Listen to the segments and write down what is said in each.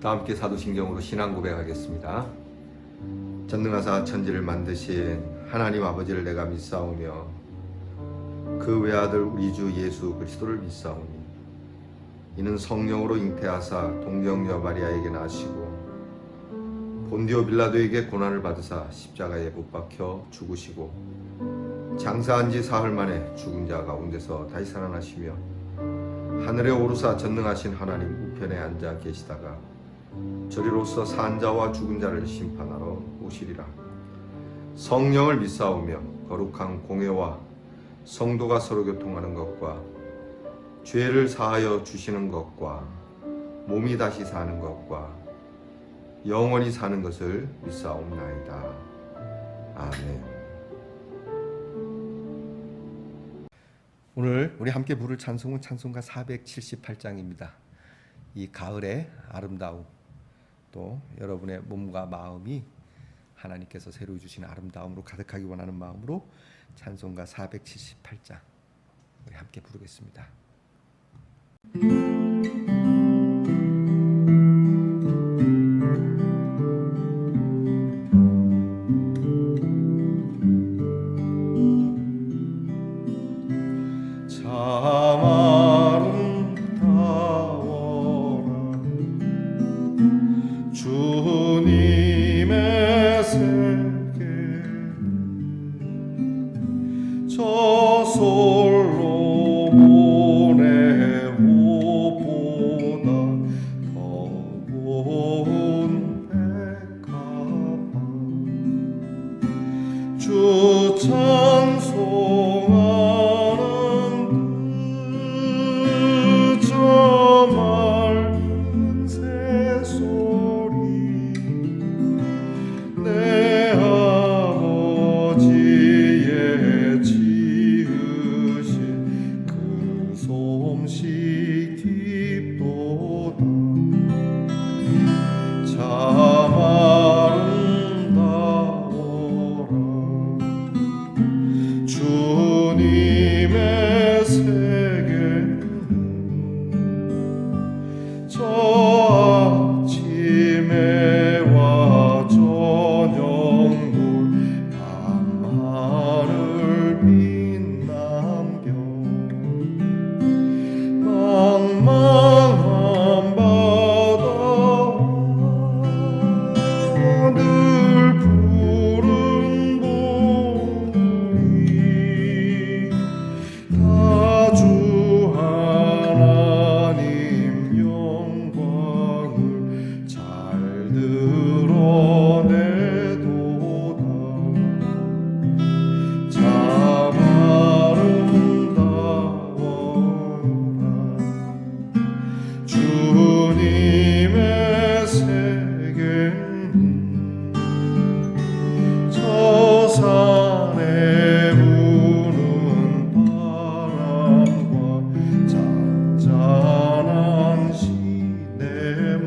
다 함께 사도신경으로 신앙 고백하겠습니다. 전능하사 천지를 만드신 하나님 아버지를 내가 믿사오며 그 외아들 우리 주 예수 그리스도를 믿사오니 이는 성령으로 잉태하사 동정녀 마리아에게 나시고 본디오 빌라도에게 고난을 받으사 십자가에 못 박혀 죽으시고 장사한 지 사흘 만에 죽은 자 가운데서 다시 살아나시며 하늘에 오르사 전능하신 하나님 우편에 앉아 계시다가 저리로서 산 자와 죽은 자를 심판하러 오시리라. 성령을 믿사오며 거룩한 공회와 성도가 서로 교통하는 것과 죄를 사하여 주시는 것과 몸이 다시 사는 것과 영원히 사는 것을 믿사옵나이다. 아멘. 오늘 우리 함께 부를 찬송은 찬송가 478장입니다. 이 가을의 아름다움, 또 여러분의 몸과 마음이 하나님께서 새로 주신 아름다움으로 가득하기 원하는 마음으로 찬송가 478장 우리 함께 부르겠습니다. 주님의 세계 저 솔로몬의 옷보다 더 고운 백합화 주 찬송하는 저 맑은 새소리 내 아버지의 지으신 그 솜씨 깊도다. 참 아름다워라 주님의 세계는 저 아침에 저녁물 밤하늘 빛남겨 망망한 바다와 늘 푸른 보리 다 주 하나님 영광을 잘 드러내도다. 참 아름다워라 주님의 세계는 저 산에 부는 바람과 잔잔한 시냇물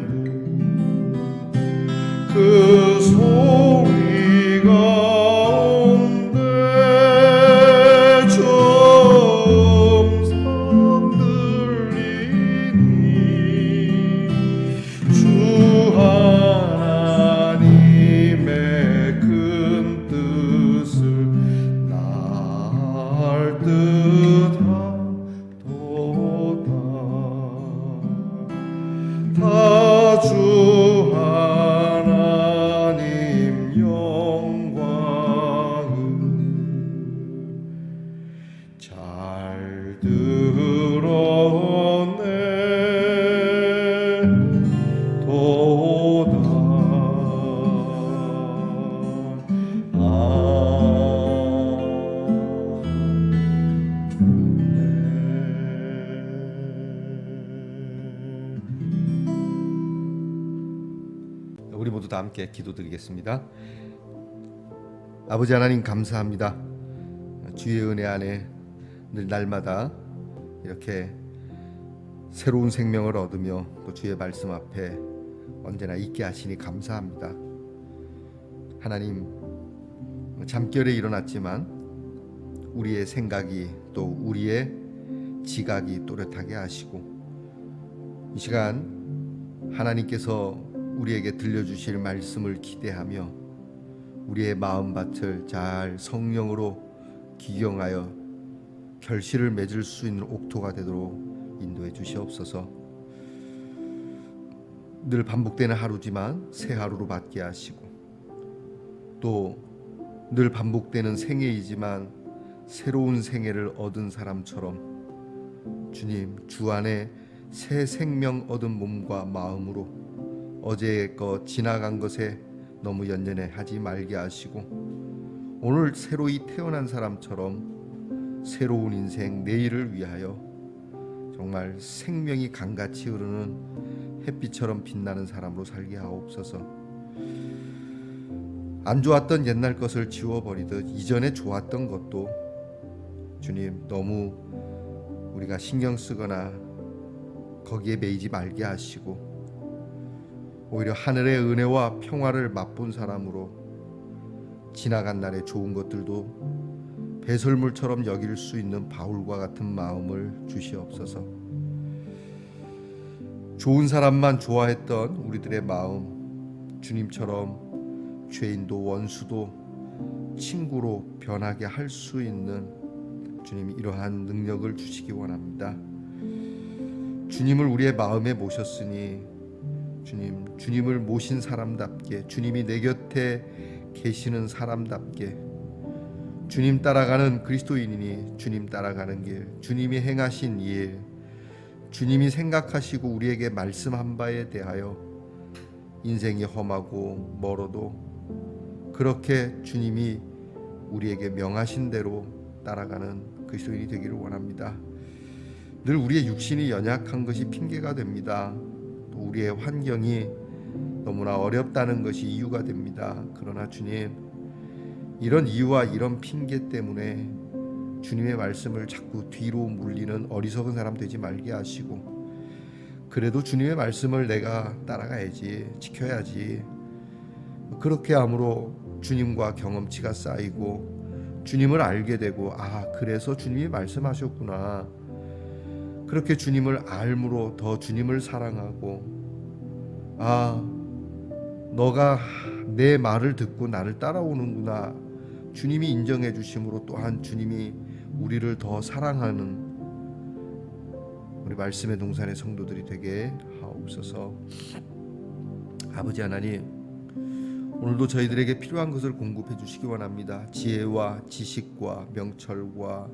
그 소리 가운데 점점 들리니 주 하나님의 큰 뜻을 날 듯하도다. 다 주 하나님 영광을 잘 드러내도다. 우리 모두 다 함께 기도드리겠습니다. 아버지 하나님 감사합니다. 주의 은혜 안에 늘 날마다 이렇게 새로운 생명을 얻으며 또 주의 말씀 앞에 언제나 있게 하시니 감사합니다. 하나님, 잠결에 일어났지만 우리의 생각이 또 우리의 지각이 또렷하게 하시고 이 시간 하나님께서 우리에게 들려주실 말씀을 기대하며 우리의 마음밭을 잘 성령으로 기경하여 결실을 맺을 수 있는 옥토가 되도록 인도해 주시옵소서. 늘 반복되는 하루지만 새 하루로 받게 하시고 또 늘 반복되는 생애이지만 새로운 생애를 얻은 사람처럼 주님 주 안에 새 생명 얻은 몸과 마음으로 어제의 것 지나간 것에 너무 연연해 하지 말게 하시고 오늘 새로이 태어난 사람처럼 새로운 인생 내일을 위하여 정말 생명이 강같이 흐르는 햇빛처럼 빛나는 사람으로 살게 하옵소서. 안 좋았던 옛날 것을 지워버리듯 이전에 좋았던 것도 주님 너무 우리가 신경 쓰거나 거기에 매이지 말게 하시고 오히려 하늘의 은혜와 평화를 맛본 사람으로 지나간 날의 좋은 것들도 배설물처럼 여길 수 있는 바울과 같은 마음을 주시옵소서. 좋은 사람만 좋아했던 우리들의 마음 주님처럼 죄인도 원수도 친구로 변하게 할 수 있는 주님이 이러한 능력을 주시기 원합니다. 주님을 우리의 마음에 모셨으니 주님을 모신 사람답게 주님이 내 곁에 계시는 사람답게 주님 따라가는 그리스도인이니 주님 따라가는 길 주님이 행하신 일 주님이 생각하시고 우리에게 말씀한 바에 대하여 인생이 험하고 멀어도 그렇게 주님이 우리에게 명하신 대로 따라가는 그리스도인이 되기를 원합니다. 늘 우리의 육신이 연약한 것이 핑계가 됩니다. 또 우리의 환경이 너무나 어렵다는 것이 이유가 됩니다. 그러나 주님 이런 이유와 이런 핑계 때문에 주님의 말씀을 자꾸 뒤로 물리는 어리석은 사람 되지 말게 하시고 그래도 주님의 말씀을 내가 따라가야지 지켜야지 그렇게 함으로 주님과 경험치가 쌓이고 주님을 알게 되고 그래서 주님이 말씀하셨구나 그렇게 주님을 알므로 더 주님을 사랑하고 너가 내 말을 듣고 나를 따라오는구나 주님이 인정해 주심으로 또한 주님이 우리를 더 사랑하는 우리 말씀의 동산의 성도들이 되게 하옵소서. 아버지 하나님 오늘도 저희들에게 필요한 것을 공급해 주시기 원합니다. 지혜와 지식과 명철과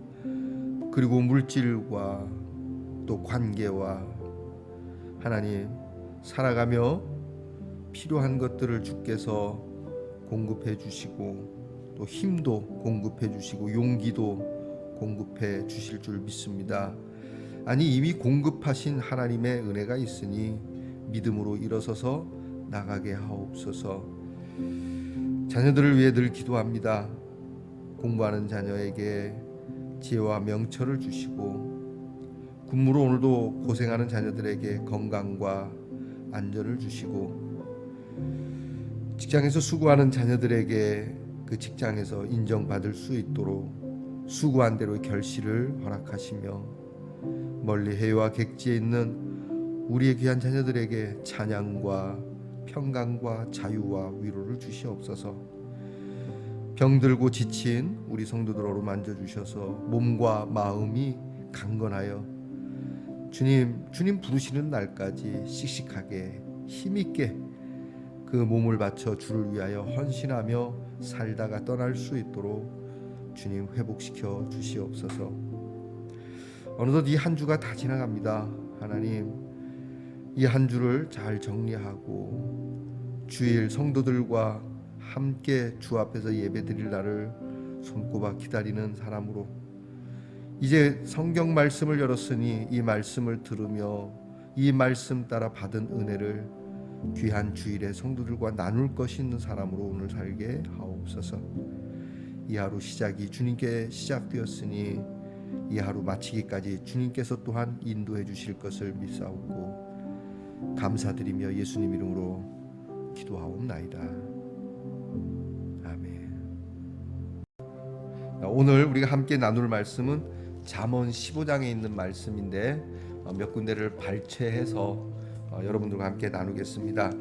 그리고 물질과 또 관계와 하나님 살아가며 필요한 것들을 주께서 공급해 주시고 또 힘도 공급해 주시고 용기도 공급해 주실 줄 믿습니다. 아니 이미 공급하신 하나님의 은혜가 있으니 믿음으로 일어서서 나가게 하옵소서. 자녀들을 위해 늘 기도합니다. 공부하는 자녀에게 지혜와 명철을 주시고 군무로 오늘도 고생하는 자녀들에게 건강과 안전을 주시고 직장에서 수고하는 자녀들에게 그 직장에서 인정받을 수 있도록 수고한 대로의 결실을 허락하시며 멀리 해외와 객지에 있는 우리의 귀한 자녀들에게 찬양과 평강과 자유와 위로를 주시옵소서. 병들고 지친 우리 성도들을 어루만져 주셔서 몸과 마음이 강건하여 주님 부르시는 날까지 씩씩하게 힘있게 그 몸을 바쳐 주를 위하여 헌신하며 살다가 떠날 수 있도록 주님 회복시켜 주시옵소서. 어느덧 이 한 주가 다 지나갑니다. 하나님 이 한 주를 잘 정리하고 주일 성도들과 함께 주 앞에서 예배드릴 날을 손꼽아 기다리는 사람으로 이제 성경 말씀을 열었으니 이 말씀을 들으며 이 말씀 따라 받은 은혜를 귀한 주일에 성도들과 나눌 것이 있는 사람으로 오늘 살게 하옵소서. 이 하루 시작이 주님께 시작되었으니 이 하루 마치기까지 주님께서 또한 인도해 주실 것을 믿사옵고 감사드리며 예수님 이름으로 기도하옵나이다. 아멘. 오늘 우리가 함께 나눌 말씀은 잠언 15장에 있는 말씀인데 몇 군데를 발췌해서 여러분들과 함께 나누겠습니다.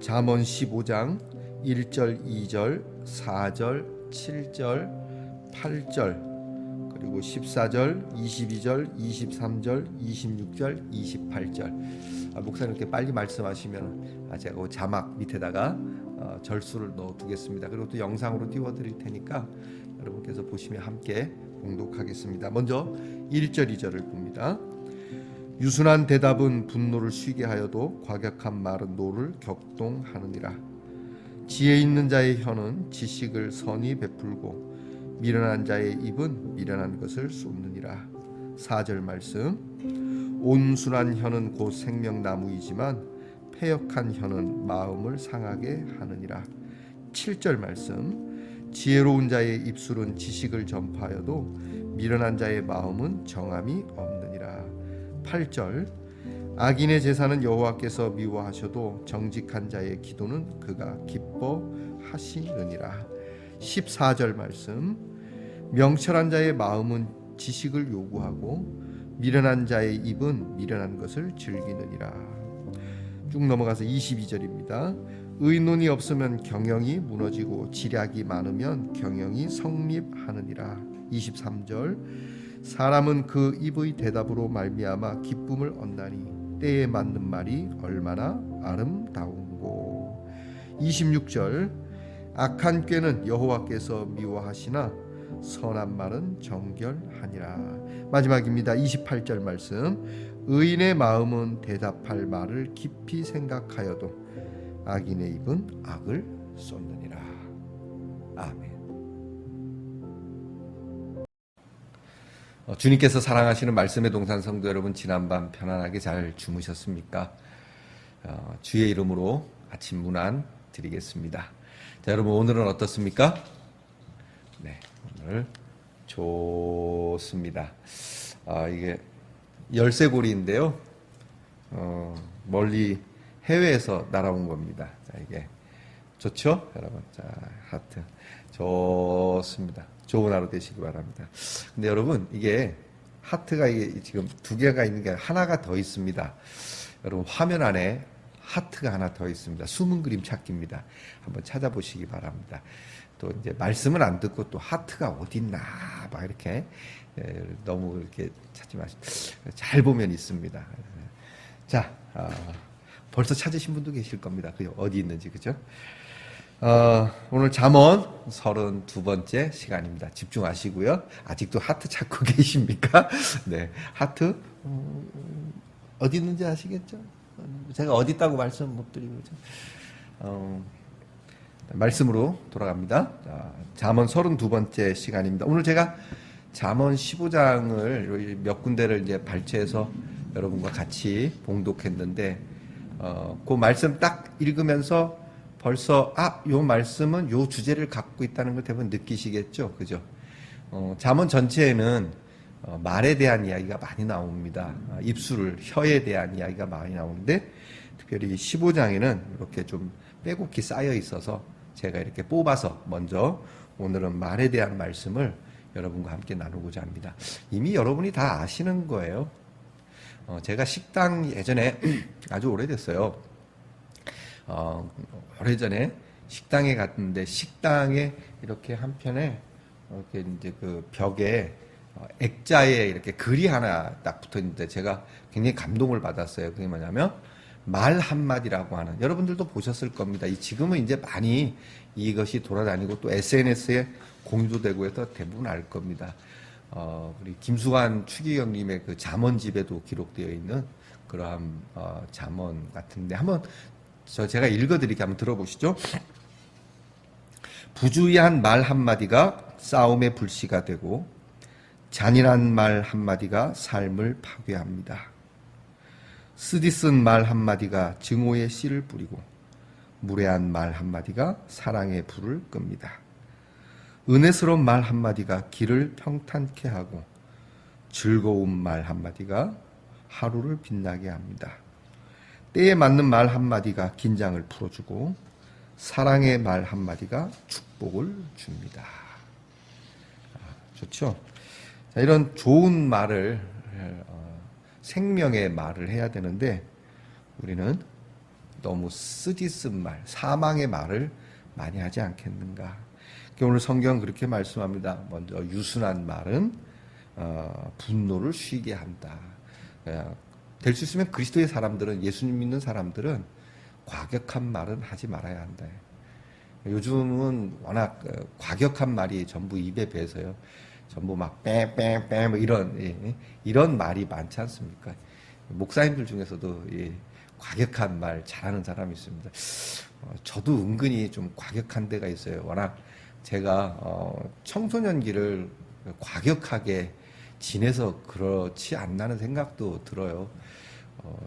잠언 15장 1절, 2절, 4절, 7절, 8절, 그리고 14절, 22절, 23절, 26절, 28절. 목사님 이렇게 빨리 말씀하시면 제가 그 자막 밑에다가 절수를 넣어 두겠습니다. 그리고 또 영상으로 띄워 드릴 테니까 여러분께서 보시면 함께 봉독하겠습니다. 먼저 1절, 2절을 봅니다. 유순한 대답은 분노를 쉬게 하여도 과격한 말은 노를 격동하느니라. 지혜 있는 자의 혀는 지식을 선히 베풀고 미련한 자의 입은 미련한 것을 쏟느니라. 4절 말씀. 온순한 혀는 곧 생명나무이지만 패역한 혀는 마음을 상하게 하느니라. 7절 말씀. 지혜로운 자의 입술은 지식을 전파하여도 미련한 자의 마음은 정함이 없느니라. 8절. 악인의 제사는 여호와께서 미워하셔도 정직한 자의 기도는 그가 기뻐하시느니라. 14절 말씀. 명철한 자의 마음은 지식을 요구하고 미련한 자의 입은 미련한 것을 즐기느니라. 쭉 넘어가서 22절입니다. 의논이 없으면 경영이 무너지고 지략이 많으면 경영이 성립하느니라. 23절. 사람은 그 입의 대답으로 말미암아 기쁨을 얻나니 때에 맞는 말이 얼마나 아름다운고. 26절. 악한 꾀는 여호와께서 미워하시나 선한 말은 정결하니라. 마지막입니다. 28절 말씀. 의인의 마음은 대답할 말을 깊이 생각하여도 악인의 입은 악을 쏟느니라. 아멘. 주님께서 사랑하시는 말씀의 동산 성도 여러분, 지난밤 편안하게 잘 주무셨습니까? 주의 이름으로 아침 문안 드리겠습니다. 자, 여러분 오늘은 어떻습니까? 네, 오늘 좋습니다. 이게 열쇠고리인데요. 멀리 해외에서 날아온 겁니다. 자, 이게 좋죠, 여러분? 자, 하트 좋습니다. 좋은 하루 되시기 바랍니다. 근데 여러분, 이게 하트가 이게 지금 두 개가 있는 게 하나가 더 있습니다. 여러분 화면 안에 하트가 하나 더 있습니다. 숨은 그림 찾기입니다. 한번 찾아보시기 바랍니다. 또 이제 말씀을 안 듣고 또 하트가 어딨나 막 이렇게 너무 이렇게 찾지 마시고 잘 보면 있습니다. 자, 벌써 찾으신 분도 계실 겁니다. 그 어디 있는지, 그죠? 오늘 잠언 32번째 시간입니다. 집중하시고요. 아직도 하트 찾고 계십니까? 네, 하트 어디 있는지 아시겠죠? 제가 어디 있다고 말씀 못 드리고 말씀으로 돌아갑니다. 자, 잠언 32번째 시간입니다. 오늘 제가 잠언 15장을 몇 군데를 이제 발췌해서 여러분과 같이 봉독했는데, 그 말씀 딱 읽으면서 벌써 요 말씀은 요 주제를 갖고 있다는 걸 대부분 느끼시겠죠, 그죠? 잠언 전체에는 말에 대한 이야기가 많이 나옵니다. 입술을, 혀에 대한 이야기가 많이 나오는데 특별히 15장에는 이렇게 좀 빼곡히 쌓여 있어서 제가 이렇게 뽑아서 먼저 오늘은 말에 대한 말씀을 여러분과 함께 나누고자 합니다. 이미 여러분이 다 아시는 거예요. 제가 식당 예전에 아주 오래됐어요. 오래전에 식당에 갔는데 식당에 이렇게 한편에 이렇게 이제 그 벽에 액자에 이렇게 글이 하나 딱 붙어 있는데 제가 굉장히 감동을 받았어요. 그게 뭐냐면 말 한마디라고 하는, 여러분들도 보셨을 겁니다. 지금은 이제 많이 이것이 돌아다니고 또 SNS에 공유도 되고 해서 대부분 알 겁니다. 우리 김수환 추기경님의 그 잠언집에도 기록되어 있는 그러한 잠언 같은데 한번 제가 읽어드리게 한번 들어보시죠. 부주의한 말 한마디가 싸움의 불씨가 되고 잔인한 말 한마디가 삶을 파괴합니다. 쓰디쓴 말 한마디가 증오의 씨를 뿌리고 무례한 말 한마디가 사랑의 불을 끕니다. 은혜스러운 말 한마디가 길을 평탄케 하고 즐거운 말 한마디가 하루를 빛나게 합니다. 때에 맞는 말 한마디가 긴장을 풀어주고 사랑의 말 한마디가 축복을 줍니다. 좋죠? 자, 이런 좋은 말을 생명의 말을 해야 되는데 우리는 너무 쓰디쓴 말, 사망의 말을 많이 하지 않겠는가. 오늘 성경은 그렇게 말씀합니다. 먼저 유순한 말은 분노를 쉬게 한다. 될 수 있으면 그리스도의 사람들은, 예수님 믿는 사람들은 과격한 말은 하지 말아야 한다. 요즘은 워낙 과격한 말이 전부 입에 배서요. 전부 막 빼빼빼 뭐 이런 말이 많지 않습니까? 목사님들 중에서도 과격한 말 잘하는 사람이 있습니다. 저도 은근히 좀 과격한 데가 있어요. 워낙 제가 청소년기를 과격하게 지내서 그렇지 않나는 생각도 들어요.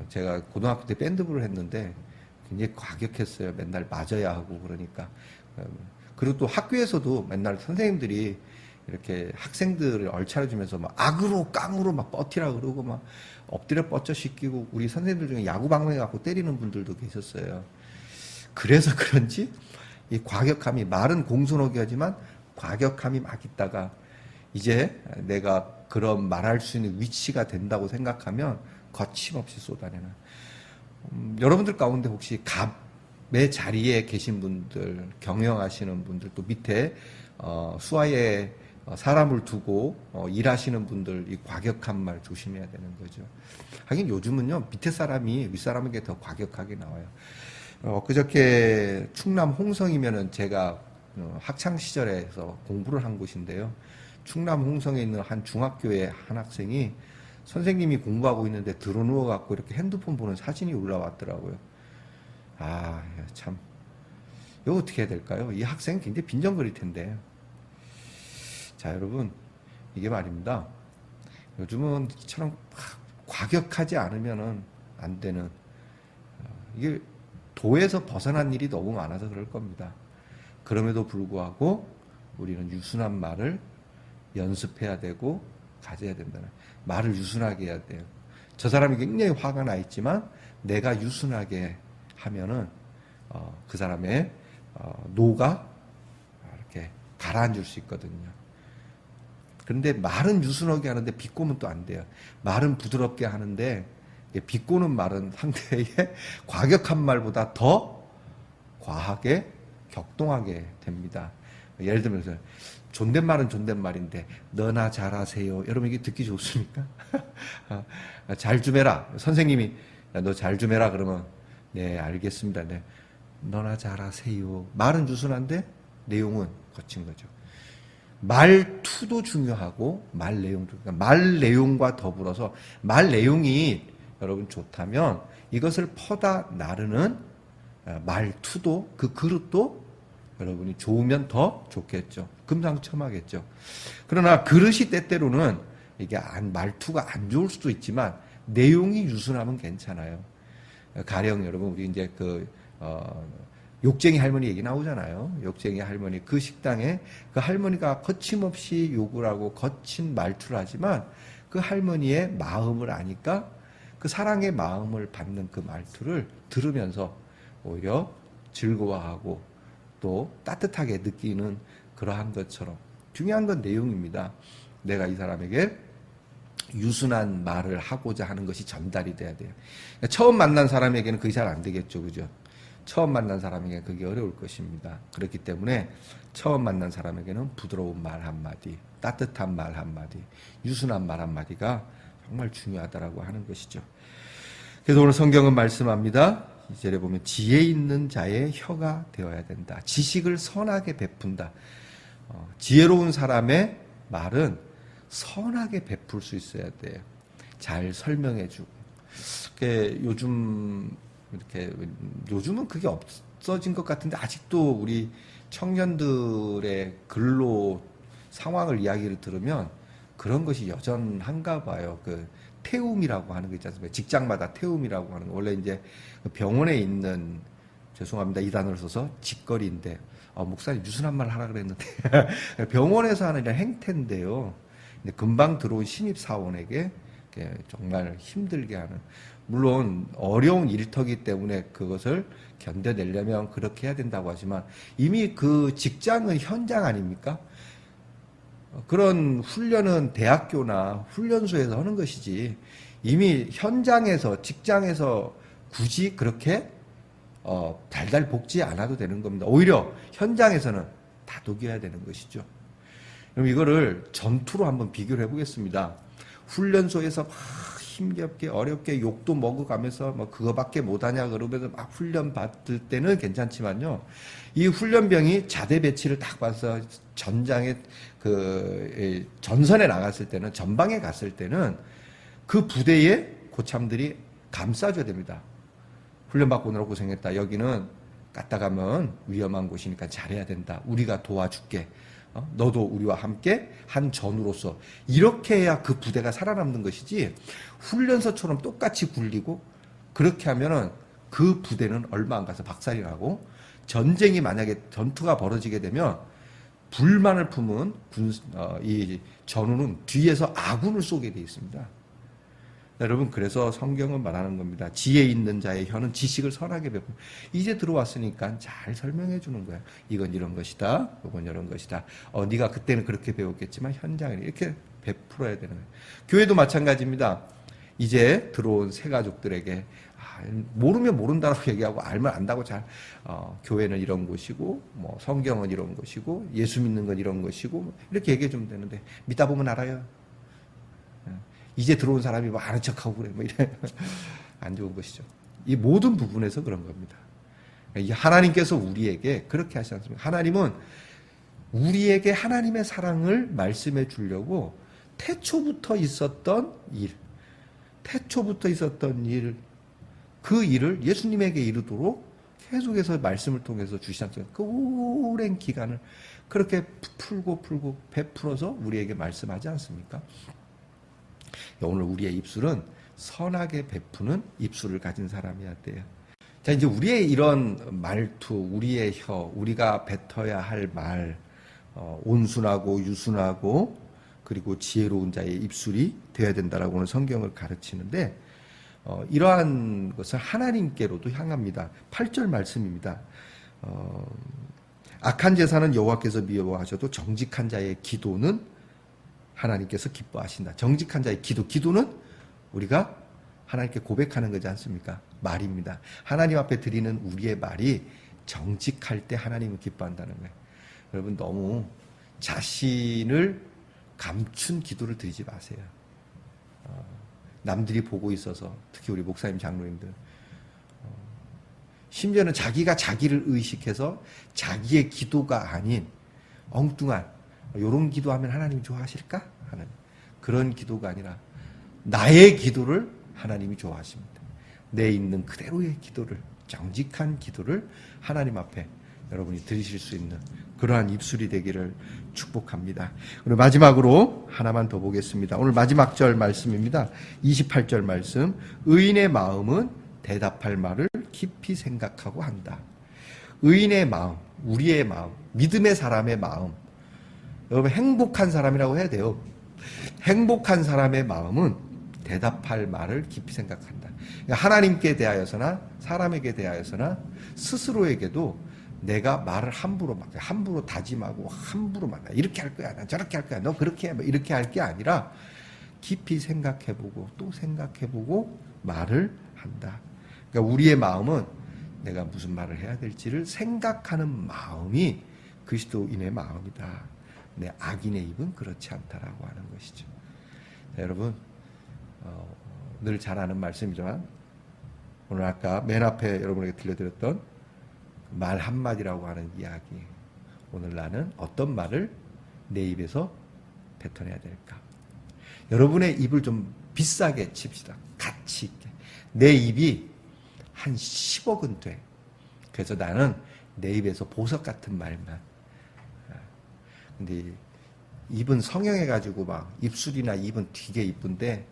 제가 고등학교 때 밴드부를 했는데 굉장히 과격했어요. 맨날 맞아야 하고 그러니까. 그리고 또 학교에서도 맨날 선생님들이 이렇게 학생들을 얼차려주면서 막 악으로 깡으로 막 뻗티라 그러고 막 엎드려 뻗쳐 시키고, 우리 선생님들 중에 야구 방망이 갖고 때리는 분들도 계셨어요. 그래서 그런지 이 과격함이, 말은 공손하게 하지만 과격함이 막 있다가 이제 내가 그런 말할 수 있는 위치가 된다고 생각하면 거침없이 쏟아내는. 여러분들 가운데 혹시 갑의 자리에 계신 분들, 경영하시는 분들, 또 밑에 수하에 사람을 두고 일하시는 분들, 이 과격한 말 조심해야 되는 거죠. 하긴 요즘은요, 밑에 사람이 윗사람에게 더 과격하게 나와요. 그저께 충남 홍성이면은 제가 학창 시절에서 공부를 한 곳인데요. 충남 홍성에 있는 한 중학교의 한 학생이 선생님이 공부하고 있는데 들어 누워갖고 이렇게 핸드폰 보는 사진이 올라왔더라고요. 참, 이거 어떻게 해야 될까요? 이 학생 굉장히 빈정거릴 텐데. 자, 여러분, 이게 말입니다. 요즘은 이처럼 과격하지 않으면은 안 되는, 이게 도에서 벗어난 일이 너무 많아서 그럴 겁니다. 그럼에도 불구하고 우리는 유순한 말을 연습해야 되고 가져야 된다는, 말을 유순하게 해야 돼요. 저 사람이 굉장히 화가 나 있지만 내가 유순하게 하면은 그 사람의 노가 이렇게 가라앉을 수 있거든요. 그런데 말은 유순하게 하는데 비꼬면 또 안 돼요. 말은 부드럽게 하는데 비꼬는 말은 상대의 과격한 말보다 더 과하게 격동하게 됩니다. 예를 들면서 존댓말은 존댓말인데 너나 잘하세요. 여러분 이게 듣기 좋습니까? 잘 좀 해라. 선생님이 너 잘 좀 해라 그러면 네 알겠습니다. 네. 너나 잘하세요. 말은 유순한데 내용은 거친 거죠. 말투도 중요하고 말 내용도, 말 내용과 더불어서 말 내용이 여러분 좋다면 이것을 퍼다 나르는 말투도, 그 그릇도 여러분이 좋으면 더 좋겠죠. 금상첨화겠죠. 그러나 그릇이 때때로는 이게 말투가 안 좋을 수도 있지만 내용이 유순하면 괜찮아요. 가령 여러분 우리 이제 욕쟁이 할머니 얘기 나오잖아요. 욕쟁이 할머니, 그 식당에 그 할머니가 거침없이 욕을 하고 거친 말투를 하지만 그 할머니의 마음을 아니까 그 사랑의 마음을 받는 그 말투를 들으면서 오히려 즐거워하고 또 따뜻하게 느끼는 그러한 것처럼 중요한 건 내용입니다. 내가 이 사람에게 유순한 말을 하고자 하는 것이 전달이 돼야 돼요. 그러니까 처음 만난 사람에게는 그게 잘 안 되겠죠. 그죠? 처음 만난 사람에게는 그게 어려울 것입니다. 그렇기 때문에 처음 만난 사람에게는 부드러운 말 한마디, 따뜻한 말 한마디, 유순한 말 한마디가 정말 중요하다라고 하는 것이죠. 그래서 오늘 성경은 말씀합니다. 2절에 보면 지혜 있는 자의 혀가 되어야 된다. 지식을 선하게 베푼다. 지혜로운 사람의 말은 선하게 베풀 수 있어야 돼요. 잘 설명해주고. 요즘은 그게 없어진 것 같은데 아직도 우리 청년들의 근로 상황을 이야기를 들으면 그런 것이 여전한가 봐요. 태움이라고 하는 거 있지 않습니까? 직장마다 태움이라고 하는 거. 원래 이제 병원에 있는, 죄송합니다. 이 단어를 써서 직거리인데, 목사님 유순한 말 하라 그랬는데. 병원에서 하는 행태인데요. 근데 금방 들어온 신입사원에게 정말 힘들게 하는, 물론 어려운 일터기 때문에 그것을 견뎌내려면 그렇게 해야 된다고 하지만 이미 그 직장은 현장 아닙니까? 그런 훈련은 대학교나 훈련소에서 하는 것이지 이미 현장에서 직장에서 굳이 그렇게 달달 볶지 않아도 되는 겁니다. 오히려 현장에서는 다독여야 되는 것이죠. 그럼 이거를 전투로 한번 비교를 해보겠습니다. 훈련소에서 막 힘겹게 어렵게 욕도 먹어가면서 뭐 그거밖에 못하냐 그러면서 막 훈련 받을 때는 괜찮지만요. 이 훈련병이 자대 배치를 딱 봐서 전장에 전선에 나갔을 때는 전방에 갔을 때는 그 부대의 고참들이 감싸줘야 됩니다. 훈련받고 오느라 고생했다. 여기는 갔다 가면 위험한 곳이니까 잘해야 된다. 우리가 도와줄게. 너도 우리와 함께 한 전우로서 이렇게 해야 그 부대가 살아남는 것이지 훈련소처럼 똑같이 굴리고 그렇게 하면은 그 부대는 얼마 안 가서 박살이 나고 전쟁이 만약에 전투가 벌어지게 되면 불만을 품은 이 전우는 뒤에서 아군을 쏘게 돼 있습니다. 여러분 그래서 성경은 말하는 겁니다. 지혜 있는 자의 혀는 지식을 선하게 베푸. 이제 들어왔으니까 잘 설명해 주는 거야. 이건 이런 것이다. 이건 이런 것이다. 네가 그때는 그렇게 배웠겠지만 현장에 이렇게 베풀어야 되는 거예요. 교회도 마찬가지입니다. 이제 들어온 새 가족들에게 모르면 모른다고 얘기하고 알면 안다고 잘 교회는 이런 곳이고 뭐 성경은 이런 것이고 예수 믿는 건 이런 것이고 이렇게 얘기해 주면 되는데 믿다 보면 알아요. 이제 들어온 사람이 뭐 아는 척하고 그래. 뭐 이래. 안 좋은 것이죠. 이 모든 부분에서 그런 겁니다. 하나님께서 우리에게 그렇게 하시지 않습니까? 하나님은 우리에게 하나님의 사랑을 말씀해 주려고 태초부터 있었던 일, 그 일을 예수님에게 이르도록 계속해서 말씀을 통해서 주시지 않습니까? 그 오랜 기간을 그렇게 풀고 베풀어서 우리에게 말씀하지 않습니까? 오늘 우리의 입술은 선하게 베푸는 입술을 가진 사람이어야 돼요. 자, 이제 우리의 이런 말투, 우리의 혀, 우리가 뱉어야 할 말, 온순하고 유순하고 그리고 지혜로운 자의 입술이 되어야 된다라고 오늘 성경을 가르치는데 이러한 것을 하나님께로도 향합니다. 8절 말씀입니다. 악한 제사는 여호와께서 미워하셔도 정직한 자의 기도는 하나님께서 기뻐하신다. 정직한 자의 기도는 우리가 하나님께 고백하는 거지 않습니까? 말입니다. 하나님 앞에 드리는 우리의 말이 정직할 때 하나님은 기뻐한다는 거예요. 여러분 너무 자신을 감춘 기도를 드리지 마세요. 남들이 보고 있어서 특히 우리 목사님 장로님들 심지어는 자기가 자기를 의식해서 자기의 기도가 아닌 엉뚱한 이런 기도하면 하나님이 좋아하실까? 하는 그런 기도가 아니라 나의 기도를 하나님이 좋아하십니다. 내 있는 그대로의 기도를 정직한 기도를 하나님 앞에 여러분이 드리실 수 있는 그러한 입술이 되기를 축복합니다. 그리고 마지막으로 하나만 더 보겠습니다. 오늘 마지막 절 말씀입니다. 28절 말씀. 의인의 마음은 대답할 말을 깊이 생각하고 한다. 의인의 마음, 우리의 마음, 믿음의 사람의 마음. 여러분 행복한 사람이라고 해야 돼요. 행복한 사람의 마음은 대답할 말을 깊이 생각한다. 그러니까 하나님께 대하여서나 사람에게 대하여서나 스스로에게도 내가 말을 함부로 다짐하고 함부로 막 이렇게 할 거야, 난 저렇게 할 거야, 너 그렇게 해, 이렇게 할 게 아니라 깊이 생각해보고 또 생각해보고 말을 한다. 그러니까 우리의 마음은 내가 무슨 말을 해야 될지를 생각하는 마음이 그리스도인의 마음이다. 내 악인의 입은 그렇지 않다라고 하는 것이죠. 자, 여러분 늘 잘 아는 말씀이지만 오늘 아까 맨 앞에 여러분에게 들려드렸던 말 한마디라고 하는 이야기. 오늘 나는 어떤 말을 내 입에서 뱉어내야 될까? 여러분의 입을 좀 비싸게 칩시다. 가치 있게. 내 입이 한 10억은 돼. 그래서 나는 내 입에서 보석 같은 말만. 근데 입은 성형해가지고 막 입술이나 입은 되게 이쁜데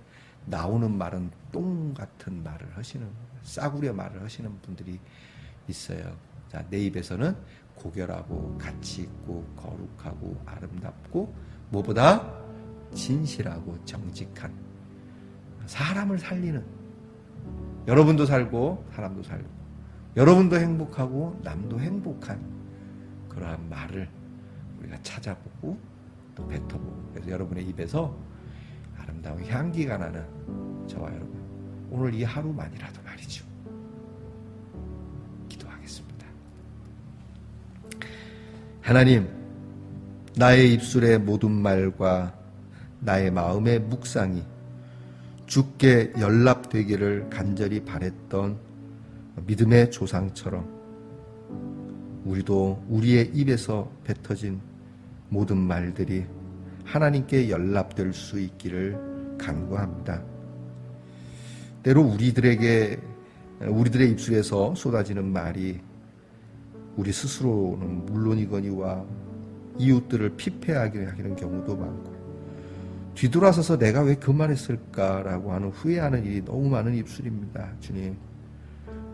나오는 말은 똥 같은 말을 하시는, 싸구려 말을 하시는 분들이 있어요. 자, 내 입에서는 고결하고 가치 있고 거룩하고 아름답고 무엇보다 진실하고 정직한 사람을 살리는, 여러분도 살고 사람도 살고 여러분도 행복하고 남도 행복한 그러한 말을 우리가 찾아보고 또 뱉어보고, 그래서 여러분의 입에서 아름다운 향기가 나는 저와 여러분 오늘 이 하루만이라도 말이죠. 기도하겠습니다. 하나님, 나의 입술의 모든 말과 나의 마음의 묵상이 주께 연락되기를 간절히 바랬던 믿음의 조상처럼 우리도 우리의 입에서 뱉어진 모든 말들이 하나님께 연락될 수 있기를 간구합니다. 때로 우리들의 입술에서 쏟아지는 말이 우리 스스로는 물론이거니와 이웃들을 피폐하게 하는 경우도 많고 뒤돌아서서 내가 왜 그 말했을까라고 하는 후회하는 일이 너무 많은 입술입니다. 주님,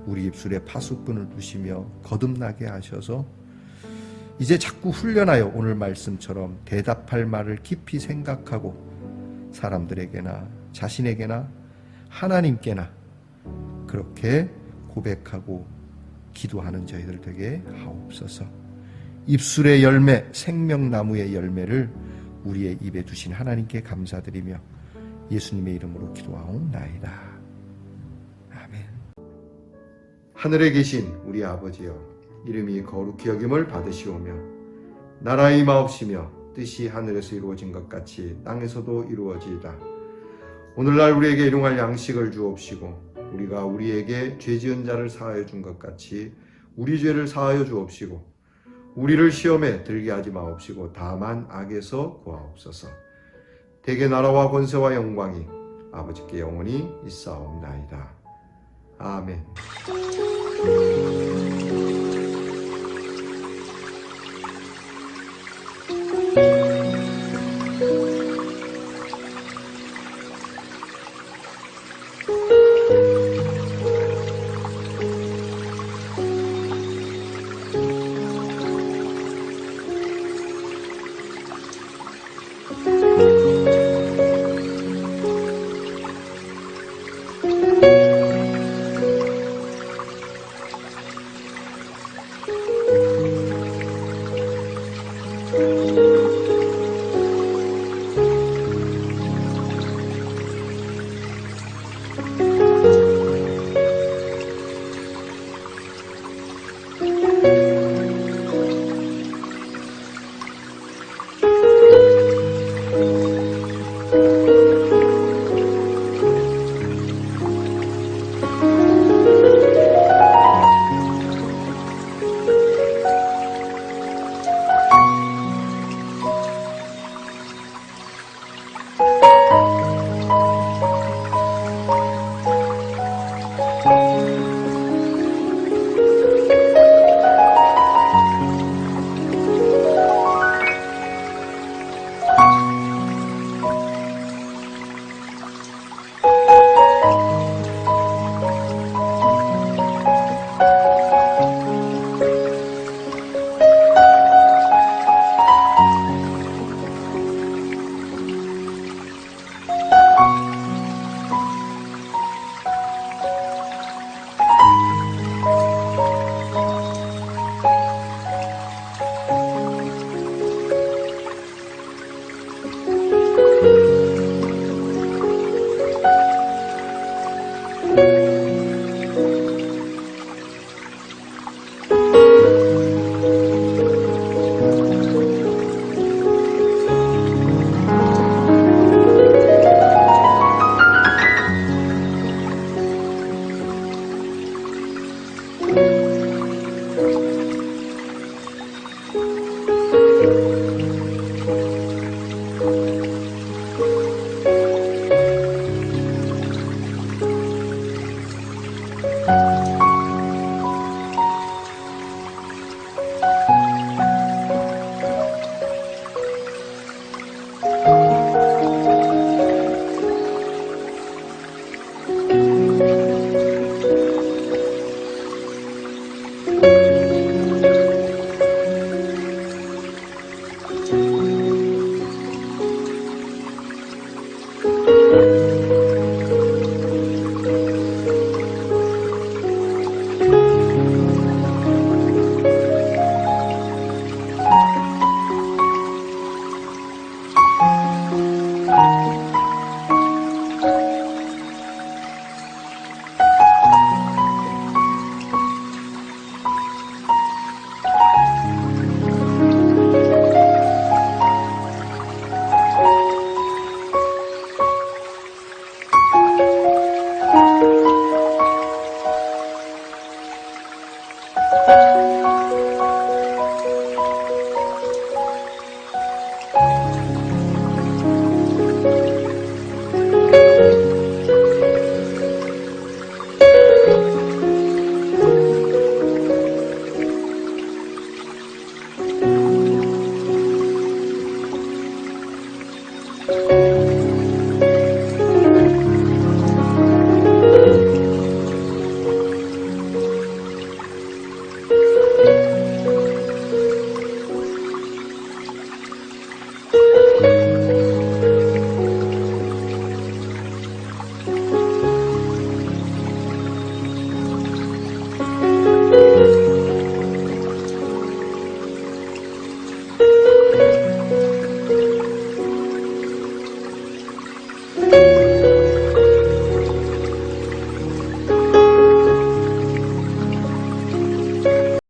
우리 입술에 파수꾼을 두시며 거듭나게 하셔서 이제 자꾸 훈련하여 오늘 말씀처럼 대답할 말을 깊이 생각하고 사람들에게나 자신에게나 하나님께나 그렇게 고백하고 기도하는 저희들 되게 하옵소서. 입술의 열매, 생명나무의 열매를 우리의 입에 두신 하나님께 감사드리며 예수님의 이름으로 기도하옵나이다. 아멘. 하늘에 계신 우리 아버지여, 이름이 거룩히 여김을 받으시오며 나라의 임하옵시며 뜻이 하늘에서 이루어진 것 같이 땅에서도 이루어지이다. 오늘날 우리에게 일용할 양식을 주옵시고 우리가 우리에게 죄 지은 자를 사하여 준 것 같이 우리 죄를 사하여 주옵시고 우리를 시험에 들게 하지 마옵시고 다만 악에서 구하옵소서. 대개 나라와 권세와 영광이 아버지께 영원히 있사옵나이다. 아멘.